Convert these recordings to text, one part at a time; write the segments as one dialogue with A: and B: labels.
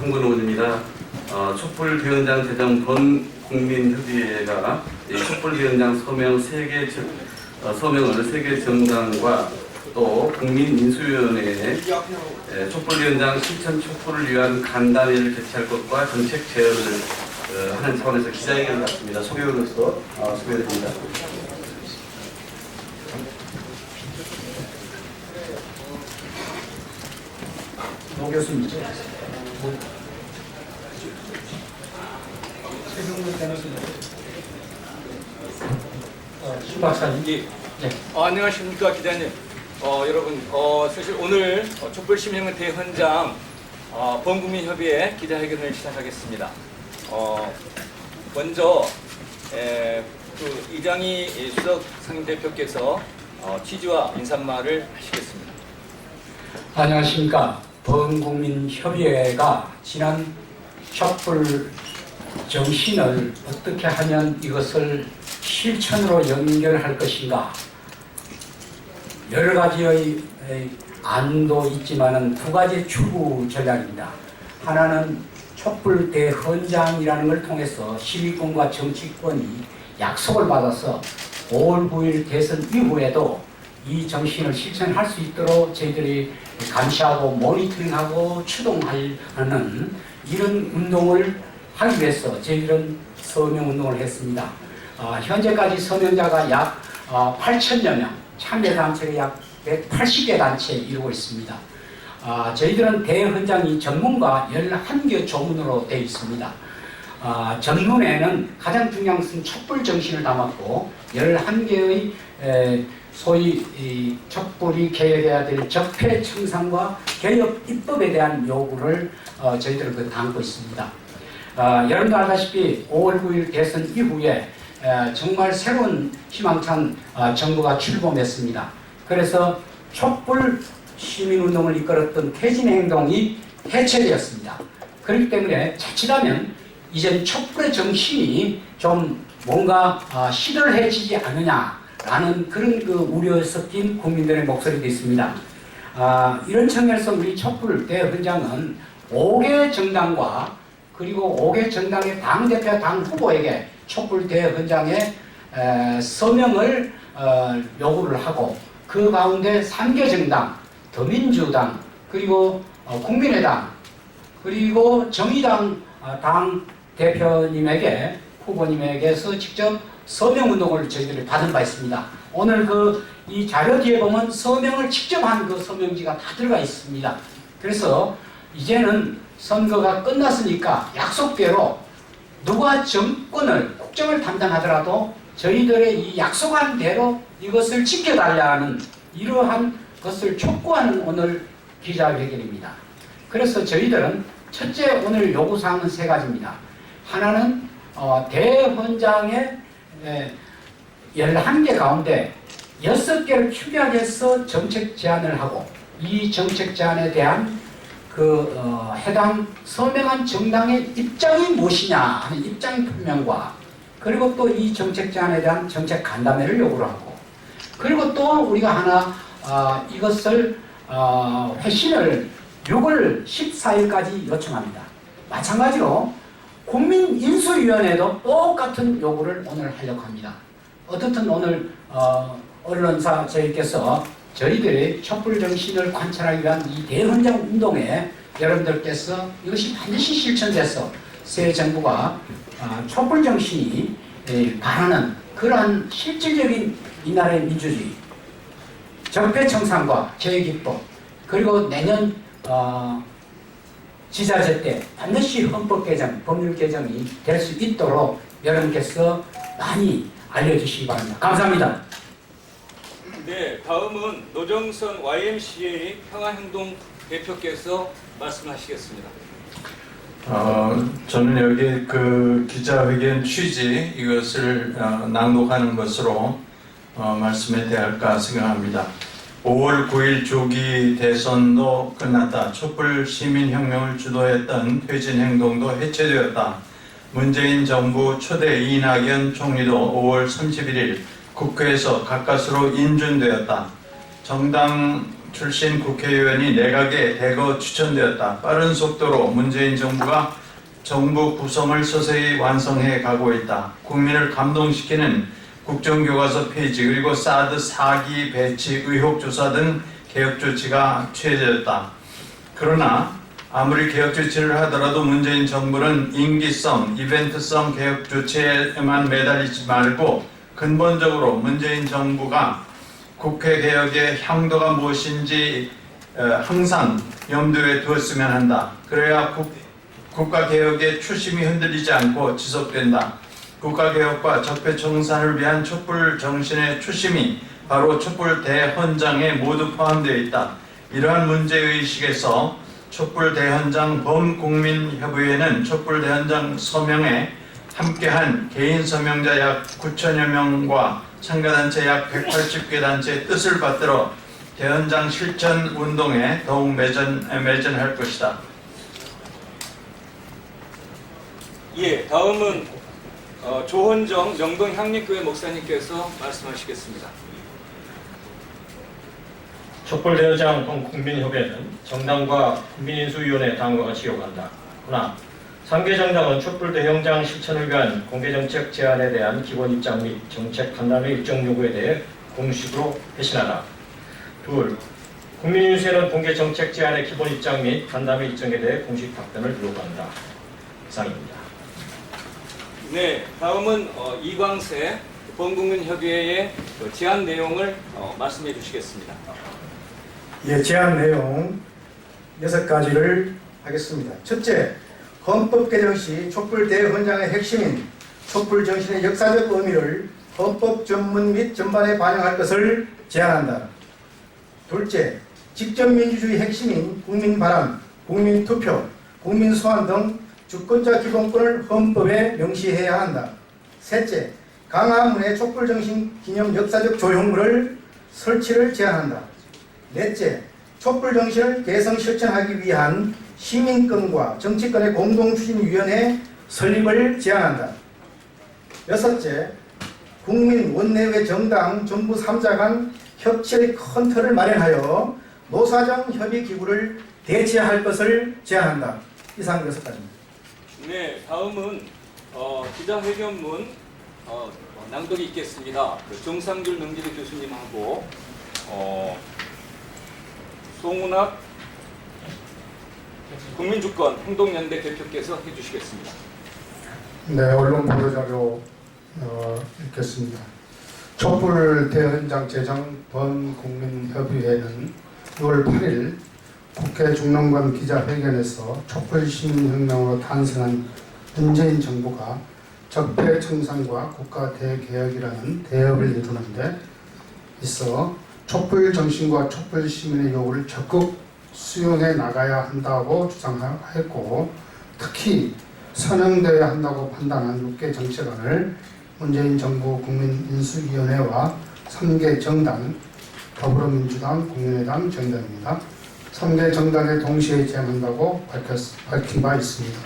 A: 박홍근 의원입니다. 촛불위원장 제정 범국민협의회가 촛불위원장 서명을 세계 정당과 또 국민인수위원회에 촛불위원장 실천 촛불을 위한 간담회를 개최할 것과 정책 제언을 하는 차원에서 기자회견을 갖습니다. 소개로서 소개드립니다.
B: 노 교수님. 신 박사님.
C: 예. 안녕하십니까 기자님. 여러분, 사실 오늘 촛불시민혁명 대헌장 범국민협의회 기자회견을 시작하겠습니다. 먼저 그 이장희 수석 상임대표께서 취지와 인사말을 하시겠습니다.
B: 안녕하십니까. 범국민협의회가 지난 촛불 정신을 어떻게 하면 이것을 실천으로 연결할 것인가, 여러 가지의 안도 있지만은 두 가지 추구 전략입니다. 하나는 촛불 대헌장이라는 걸 통해서 시민권과 정치권이 약속을 받아서 5월 9일 대선 이후에도 이 정신을 실천할 수 있도록 저희들이 감시하고 모니터링하고 추동하는 이런 운동을 하기 위해서 저희들은 서명운동을 했습니다. 현재까지 서명자가 약 8천여 명, 참여단체가 약 180개 단체 이루고 있습니다. 저희들은 대헌장이 전문가 11개 조문으로 되어 있습니다. 전문에는 가장 중요한 것은 촛불 정신을 담았고 11개의 소위 촛불이 개혁해야 될 적폐 청산과 개혁 입법에 대한 요구를 저희들은 담고 있습니다. 여러분도 알다시피 5월 9일 대선 이후에 정말 새로운 희망찬 정부가 출범했습니다. 그래서 촛불 시민운동을 이끌었던 퇴진행동이 해체되었습니다. 그렇기 때문에 자칫하면 이제는 촛불의 정신이 좀 뭔가 시들해지지 않느냐라는 그런 그 우려 섞인 국민들의 목소리도 있습니다. 이런 측면에서 우리 촛불 대헌장은 5개 정당과 그리고 5개 정당의 당대표 당 후보에게 촛불 대헌장에 서명을 요구를 하고 그 가운데 3개 정당, 더민주당, 그리고 국민의당, 그리고 정의당 당 대표님에게 후보님에게서 직접 서명운동을 저희들이 받은 바 있습니다. 오늘 이 자료 뒤에 보면 서명을 직접 한 그 서명지가 다 들어가 있습니다. 그래서 이제는 선거가 끝났으니까 약속대로 누가 정권을, 국정을 담당하더라도 저희들의 이 약속한 대로 이것을 지켜달라는 이러한 것을 촉구하는 오늘 기자회견입니다. 그래서 저희들은 첫째 오늘 요구사항은 3가지입니다. 하나는 대헌장의 11개 가운데 6개를 축약해서 정책 제안을 하고 이 정책 제안에 대한 해당 서명한 정당의 입장이 무엇이냐 하는 입장 표명과 그리고 또 이 정책 제안에 대한 정책 간담회를 요구를 하고 그리고 또 우리가 하나 이것을 회신을 6월 14일까지 요청합니다. 마찬가지로 국민인수위원회도 똑같은 요구를 오늘 하려고 합니다. 어떻든 오늘 언론사 저희께서 저희들의 촛불 정신을 관철하기 위한 이 대헌장 운동에 여러분들께서 이것이 반드시 실천돼서 새 정부가 촛불 정신이 바라는 그러한 실질적인 이 나라의 민주주의, 적폐 청산과 개혁 입법, 그리고 내년 지자체 때 반드시 헌법 개정, 법률 개정이 될 수 있도록 여러분께서 많이 알려주시기 바랍니다. 감사합니다.
C: 네, 다음은 노정선 YMCA 평화행동 대표께서 말씀하시겠습니다.
D: 저는 여기 기자회견 취지 이것을 낭독하는 것으로 말씀에 대할까 생각합니다. 5월 9일 조기 대선도 끝났다. 촛불 시민혁명을 주도했던 퇴진행동도 해체되었다. 문재인 정부 초대 이낙연 총리도 5월 31일 국회에서 가까스로 인준되었다. 정당 출신 국회의원이 내각에 대거 추천되었다. 빠른 속도로 문재인 정부가 정부 구성을 서서히 완성해 가고 있다. 국민을 감동시키는 국정교과서 폐지 그리고 사드 4기 배치 의혹 조사 등 개혁 조치가 취해졌다. 그러나 아무리 개혁 조치를 하더라도 문재인 정부는 임기성, 이벤트성 개혁 조치에만 매달리지 말고 근본적으로 문재인 정부가 국회 개혁의 향도가 무엇인지 항상 염두에 두었으면 한다. 그래야 국가 개혁의 추심이 흔들리지 않고 지속된다. 국가 개혁과 적폐 청산을 위한 촛불 정신의 추심이 바로 촛불 대헌장에 모두 포함되어 있다. 이러한 문제의식에서 촛불 대헌장 범국민협의회는 촛불 대헌장 서명에 함께한 개인 서명자 약 9천여 명과 참가단체 약 180개 단체의 뜻을 받들어 대헌장 실천 운동에 더욱 매진할 것이다.
C: 예, 다음은 조헌정 명동 향림교회 목사님께서 말씀하시겠습니다.
E: 촛불대헌장 범국민협의회는 정당과 국민인수위원회 당과 같이 요구한다. 그러나 3개 정당은 촛불대헌장 실천을 위한 공개정책 제안에 대한 기본 입장 및 정책 판단의 일정 요구에 대해 공식으로 회신하라. 둘, 국민인수위는 공개정책 제안의 기본 입장 및 판단의 일정에 대해 공식 답변을 요구한다. 이상입니다.
C: 네, 다음은 이광세 범국민협의회의 제안 내용을 말씀해 주시겠습니다.
F: 예, 제안 내용 6가지를 하겠습니다. 첫째, 헌법 개정 시 촛불 대헌장의 핵심인 촛불 정신의 역사적 의미를 헌법 전문 및 전반에 반영할 것을 제안한다. 둘째, 직접민주주의 핵심인 국민발언, 국민투표, 국민소환 등 주권자 기본권을 헌법에 명시해야 한다. 셋째, 강화문의 촛불정신 기념 역사적 조형물을 설치를 제안한다. 넷째, 촛불정신을 개성 실천하기 위한 시민권과 정치권의 공동추진위원회 설립을 제안한다. 여섯째, 국민 원내외 정당 정부 3자 간 협치의 큰 틀을 마련하여 노사정 협의기구를 대체할 것을 제안한다. 이상 6가지입니다.
C: 네, 다음은 기자회견문 낭독이 있겠습니다. 정상균 명지대 교수님하고 송은학 국민주권 행동연대 대표께서 해주시겠습니다.
G: 네, 언론 보도자료 읽겠습니다. 촛불 대헌장 제정 범국민협의회는 6월 8일 국회 중론관 기자회견에서 촛불시민혁명으로 탄생한 문재인 정부가 적폐 청산과 국가 대개혁이라는 대업을 이루는데 있어 촛불 정신과 촛불 시민의 요구를 적극 수용해 나가야 한다고 주장했고, 특히 선행되어야 한다고 판단한 6개 정책안을 문재인 정부 국민인수위원회와 3개 정당, 더불어민주당, 국민의당, 정당입니다. 3개 정당에 동시에 제안한다고 밝힌 바 있습니다.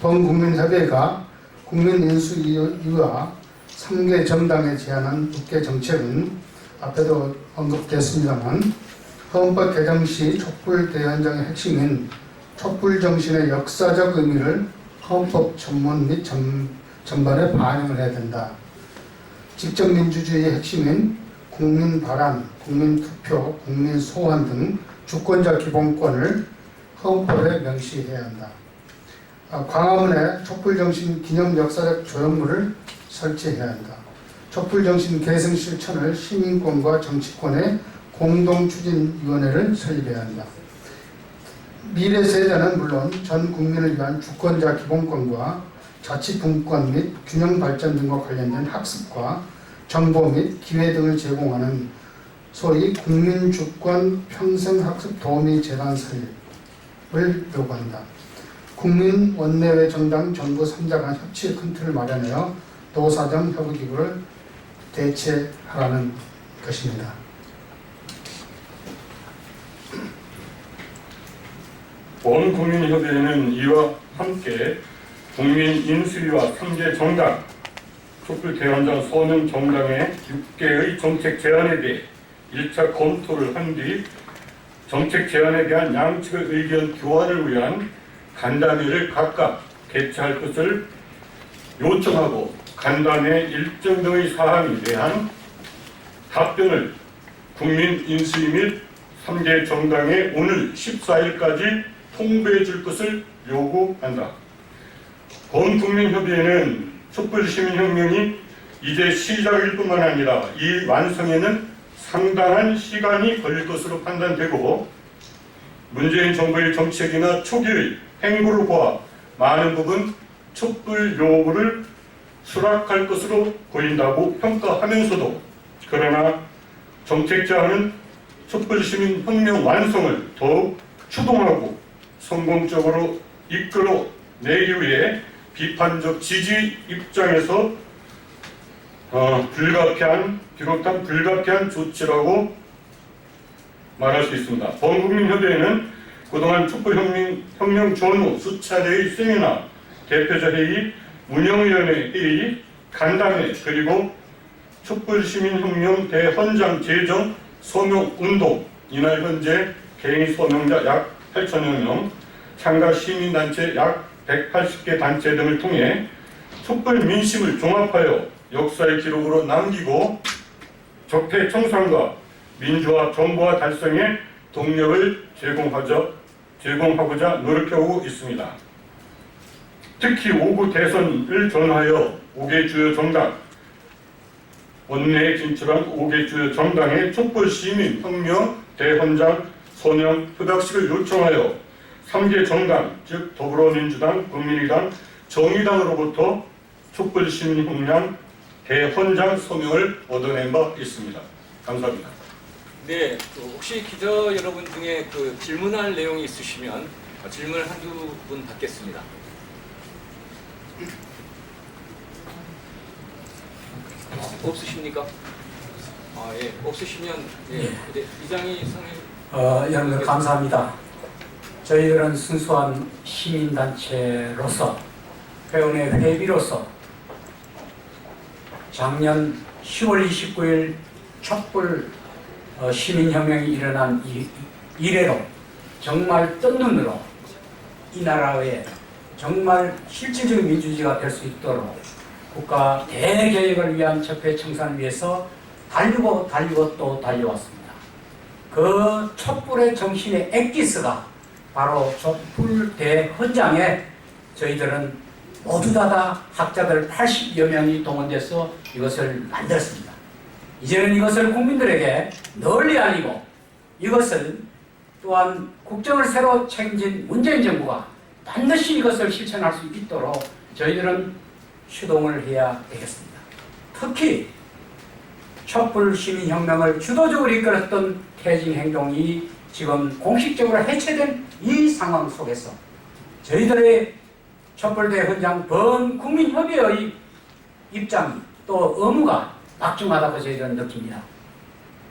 G: 범국민협의회가 국민인수위와 3개 정당에 제안한 6개 정책은 앞에도 언급됐습니다만 헌법 개정 시 촛불 대헌장의 핵심인 촛불 정신의 역사적 의미를 헌법 전문 및 전반에 반영을 해야 된다. 직접민주주의의 핵심인 국민발언, 국민투표, 국민소환 등 주권자 기본권을 헌법에 명시해야 한다. 광화문에 촛불정신 기념 역사적 조형물을 설치해야 한다. 촛불정신 계승 실천을 시민권과 정치권의 공동추진위원회를 설립해야 한다. 미래 세대는 물론 전 국민을 위한 주권자 기본권과 자치분권 및 균형 발전 등과 관련된 학습과 정보 및 기회 등을 제공하는 소위 국민주권 평생학습 도우미 재단 설립을 요구한다. 국민 원내외 정당 정부 3자 간 협치의 큰 틀을 마련하여 노사정 협의기구를 대체하라는 것입니다.
H: 범국민협의회는 이와 함께 국민인수위와 3개 정당, 촛불 대헌장 소년 정당의 6개의 정책 제안에 대해 1차 검토를 한 뒤 정책 제안에 대한 양측의 의견 교환을 위한 간담회를 각각 개최할 것을 요청하고 간담회 일정 등의 사항에 대한 답변을 국민인수위 및 3개 정당에 오늘 14일까지 통보해 줄 것을 요구한다. 범국민협의회는 촛불시민혁명이 이제 시작일 뿐만 아니라 이 완성에는 상당한 시간이 걸릴 것으로 판단되고 문재인 정부의 정책이나 초기의 행보를 보아 많은 부분 촛불 요구를 수락할 것으로 보인다고 평가하면서도 그러나 정책 제안은 촛불시민혁명 완성을 더욱 추동하고 성공적으로 이끌어내기 위해 비판적 지지 입장에서 비롯한 불가피한 조치라고 말할 수 있습니다. 범국민협의회는 그동안 촛불혁명 전후 수차례의 세미나, 대표자 회의, 운영위원회 회의, 간담회 그리고 촛불시민혁명 대헌장 제정 서명운동, 이날 현재 개인 서명자 약 8천여 명, 참가 시민단체 약 180개 단체 등을 통해 촛불 민심을 종합하여 역사의 기록으로 남기고 적폐청산과 민주화 정부화 달성에 동력을 제공하고자 노력해오고 있습니다. 특히 5구 대선을 전후하여 5개 주요 정당, 원내에 진출한 5개 주요 정당의 촛불 시민 혁명 대헌장 소명 협약식을 요청하여 3개 정당, 즉 더불어민주당, 국민의당, 정의당으로부터 촛불 시민 혁명 대헌장 소명을 얻어낸 바 있습니다. 감사합니다.
C: 네, 혹시 기자 여러분 중에 질문할 내용이 있으시면 질문을 한두 분 받겠습니다. 없으십니까? 예, 없으시면 네, 이장희 상임.
B: 여러분들 감사합니다. 저희들은 순수한 시민단체로서 회원의 회비로서 작년 10월 29일 촛불 시민혁명이 일어난 이래로 정말 뜬 눈으로 이 나라의 정말 실질적인 민주주의가 될 수 있도록 국가 대개혁을 위한 적폐청산을 위해서 달리고 또 달려왔습니다. 그 촛불의 정신의 엑기스가 바로 촛불 대헌장에 저희들은 모두 다 학자들 80여 명이 동원돼서 이것을 만들었습니다. 이제는 이것을 국민들에게 널리 알리고 이것을 또한 국정을 새로 책임진 문재인 정부가 반드시 이것을 실천할 수 있도록 저희들은 추동을 해야 되겠습니다. 특히 촛불 시민혁명을 주도적으로 이끌었던 태징행동이 지금 공식적으로 해체된 이 상황 속에서 저희들의 촛불대헌장 범국민협의회의 입장이 또 의무가 막중하다고 저희들은 느낍니다.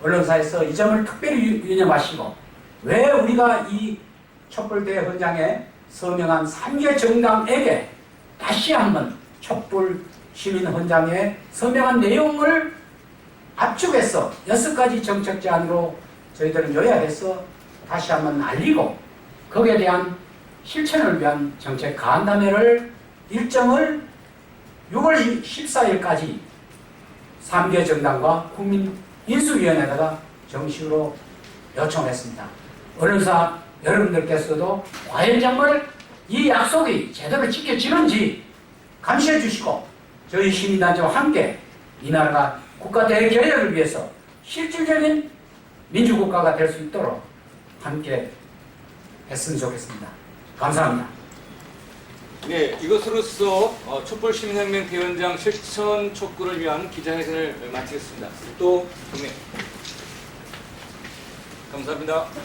B: 언론사에서 이 점을 특별히 유념하시고 왜 우리가 이 촛불대헌장에 서명한 3개 정당에게 다시 한번 촛불 시민헌장에 서명한 내용을 압축해서 6가지 정책 제안으로 저희들은 요약해서 다시 한번 알리고 거기에 대한 실천을 위한 정책 간담회를 일정을 6월 14일까지 3개 정당과 국민인수위원회에다가 정식으로 요청했습니다. 언론사 여러분들께서도 과연 정말 이 약속이 제대로 지켜지는지 감시해 주시고 저희 시민단체와 함께 이 나라가 국가 대개혁을 위해서 실질적인 민주국가가 될 수 있도록 함께 했으면 좋겠습니다. 감사합니다.
C: 네, 이것으로써 촛불시민혁명 대헌장 실천 촉구를 위한 기자회견을 마치겠습니다. 또 경례. 감사합니다.